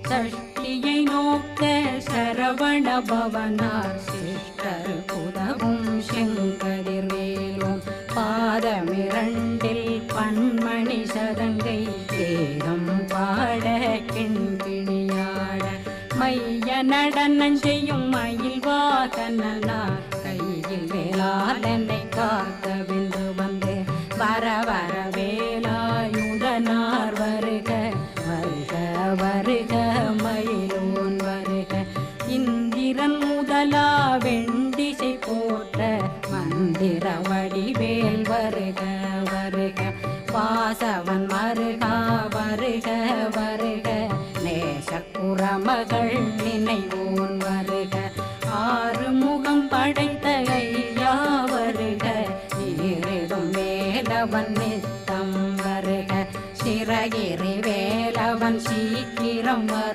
சஷ்டியை நோக்க சரவண பவனார் சிஷ்டர் புதவும் செங்கதிர்வேலும் பாதமிரண்டில் பன்மணி சதங்கை தேகம் பாட கிண்கிணியாட மைய நடனம் செய்யும் மயில் வாகனார் கையில் வேளாளனை காக்க வென்று வந்து வர வர வேலாயுதனார் வருக வருக வருக மயிலோன் வருக இந்திரன் முதலா வெண்டிசை போற்ற மந்திர வடிவேல் வருக வருக வாசவன் மருகா வருக வருக நேசக்குறமகள் நினைவோன் வருக ஆறு முகம் படைத்த ஐயா வருக ஈரிடும் வேலவன் நித்தம் வருக சிறகிரி வேலவன் சீக்கிரம்